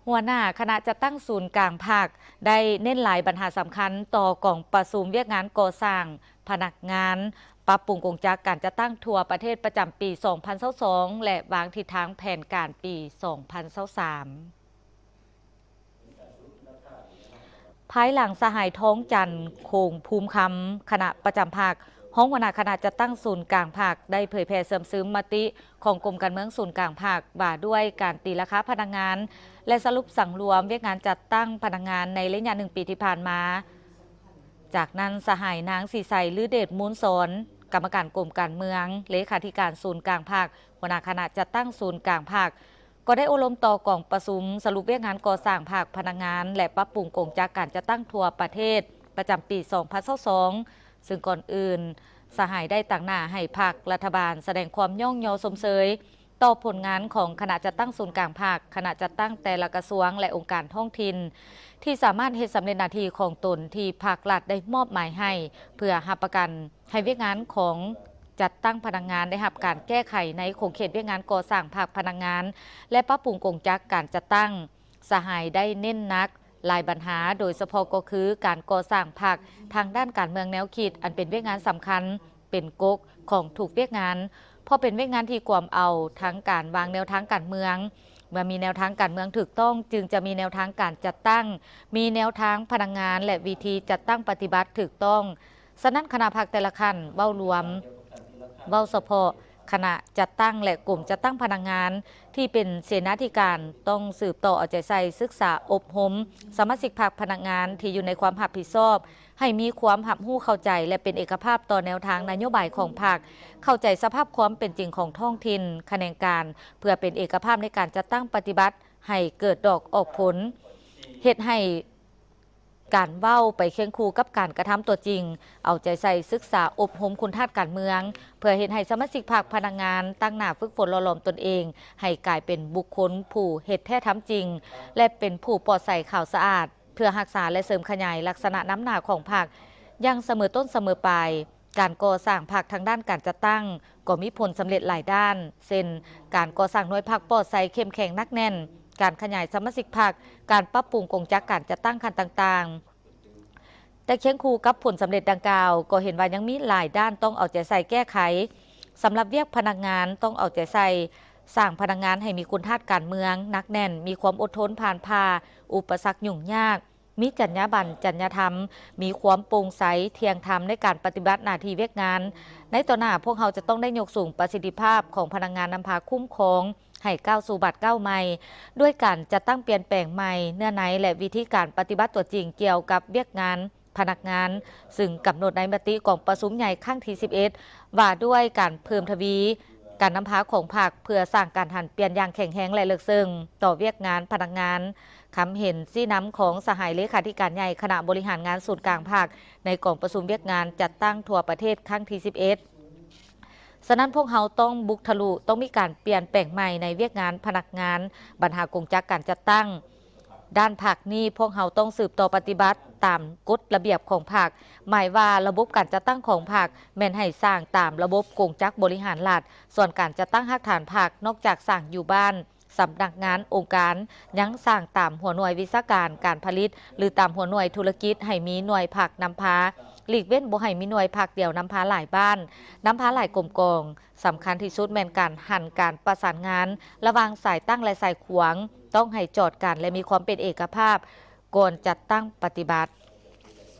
หัวหน้าคณะจัดตั้งศูนย์กลางภาคได้เน้นหลายปัญหาสำคัญต่อกองประชุมเวียกงานก่อสร้างพนักงานปรับปรุงกงจักรการจัดตั้งทั่วประเทศประจำปี 2022 และวางทิศทางแผนการปี 2023 ภายหลังสหายท้องจันทร์โคงภูมิคำคณะประจำภาคห้องหัวหน้าคณะจัดตั้งศูนย์กลางภาคได้เผยแพร่เสริมซึมมติของกรมการเมืองศูนย์กลางภาคว่าด้วยการตีราคาพนักงาน และสรุปสั่งรวมเวียกงานจัดตั้งพนักงานในระยะ1 ปีที่ผ่านมา จากนั้นสหายนางสีใสลือเดชมูลสนกรรมการกรมการเมืองเลขาธิการศูนย์กลางภาคหัวหน้าคณะจัดตั้งศูนย์กลางภาคก็ได้อบรมต่อกองประชุมสรุปเวียกงานก่อสร้างภาคพนักงานและปรับปรุงกงจักรการจัดตั้งทั่วประเทศประจำปี 2022 ซึ่งก่อนอื่นสหายได้ตั้งหน้าให้ภาครัฐบาลแสดงความย่องยอสมเสยต่อผลงานของคณะจัดตั้งศูนย์กลางภาคคณะจัดตั้งแต่ละกระทรวงและองค์การท้องถิ่นที่สามารถเฮ็ดสำเร็จหน้าที่ของตนที่ภาครัฐได้มอบหมายให้เพื่อรับประกันให้เวียกงานของจัดตั้งพนักงานได้รับการแก้ไขในโครงเขตเวียกงานก่อสร้างภาคพนักงานและปรับปรุงกงจักรการจัดตั้งสหายได้เน้นนักหลายปัญหาโดยเฉพาะก็คือการก่อสร้างภาคทางด้านการเมืองแนวคิดอันเป็นเวียกงานสำคัญเป็นก๊กของถูกเวียกงานเพราะเป็นเวียกงานที่กวมเอาทั้งการวางแนวทางการเมืองเมื่อมีแนวทางการเมืองถูกต้องจึงจะมีแนวทางการจัดตั้งมีแนวทางพนักงานและวิธีจัดตั้งปฏิบัติถูกต้องฉะนั้นคณะพรรคแต่ละขั้นเว้ารวมเว้าเฉพาะคณะจัดตั้งและกลุ่มจัดตั้งพนักงานที่เป็นเสนาธิการต้องสืบต่อเอาใจใส่ศึกษาอบรมสมาชิกพรรคพนักงานที่อยู่ในความรับผิดชอบให้มีความรับรู้เข้าใจและเป็นเอกภาพต่อแนวทางนโยบายของพรรคเข้าใจสภาพความเป็นจริงของท้องถิ่นคะแนนการเพื่อเป็นเอกภาพในการจัดตั้งปฏิบัติให้เกิดดอกออกผลเฮ็ดให้การเว้าไปเคียงคู่กับการกระทำตัวจริงเอาใจใส่ศึกษาอบรมคุณธาตุการเมืองเพื่อเฮ็ดให้สมาชิกพรรคพนักงานตั้งหน้าฝึกฝนหล่อหลอมตนเองให้กลายเป็นบุคคลผู้เฮ็ดแท้ทำจริงและเป็นผู้ปลอดใส่ข่าวสะอาดเพื่อรักษาและเสริมขยายลักษณะน้ำหนาของพรรคอย่างเสมอต้นเสมอปลายการก่อสร้างพรรคทางด้านการจัดตั้งก็มีผลสำเร็จหลายด้านเช่นการก่อสร้างหน่วยพรรคปลอดใส่เข้มแข็งนักแน่นการขยายสมาชิกพรรคการปรับปรุงกงจักรการจัดตั้งขั้นต่างๆแต่เคียงคู่กับผลสำเร็จดังกล่าวก็เห็นว่ายังมีหลายด้านต้องเอาใจใส่แก้ไขสำหรับเวียกพนักงานต้องเอาใจใส่สร้างพนักงานให้มีคุณธาตุการเมืองนักแน่นมีความอดทนผ่านพาอุปสรรคยุ่งยากมีจรรยาบรรณจรรยธรรมมีความโปร่งใสเที่ยงธรรมในการปฏิบัติหน้าที่เวียกงานในต่อหน้าพวกเขาจะต้องได้ยกสูงประสิทธิภาพของพนักงานนำพาคุ้มครองให้ก้าวสู่บัตรก้าวใหม่ด้วยการจัดตั้งเปลี่ยนแปลงใหม่เนื้อในและวิธีการปฏิบัติตัวจริงเกี่ยวกับเวียกงานพนักงานซึ่งกำหนดในมติของประชุมใหญ่ครั้งที่ 11 ว่าด้วยการเพิ่มทวีการนำพาของภาคเพื่อสร้างการหันเปลี่ยนอย่างแข็งแรงและลึกซึ้งต่อเวียกงานพนักงานคำเห็นซี่น้ำของสหายเลขาธิการใหญ่คณะบริหารงานศูนย์กลางภาคในกองประชุมเวียกงานจัดตั้งทั่วประเทศครั้งที่ 11ฉะนั้นพวกเขาต้องบุกทะลุต้องมีการเปลี่ยนแปลงใหม่ในเวียกงานพนักงานบรรหากงจักรการจัดตั้งด้านภาคนี้พวกเขาต้องสืบต่อปฏิบัติตามกฎระเบียบของภาคหมายว่าระบบการจัดตั้งของภาคแม่นให้สร้างตามระบบกงจักรบริหารรัฐส่วนการจัดตั้งรากฐานภาคนอกจากสร้างอยู่บ้านสำนักงานองค์การยังสร้างตามหัวหน่วยวิชาการการผลิตหรือตามหัวหน่วยธุรกิจให้มีหน่วยภาคนำพาหลีกเว้นบ่ให้มีหน่วยภาคเดียวนำพาหลายบ้านนำพาหลายกลมกองสำคัญที่สุดแม่นการหั่นการประสานงานระหว่างสายตั้งและสายขวางต้องให้จอดกันและมีความเป็นเอกภาพก่อนจัดตั้งปฏิบัติ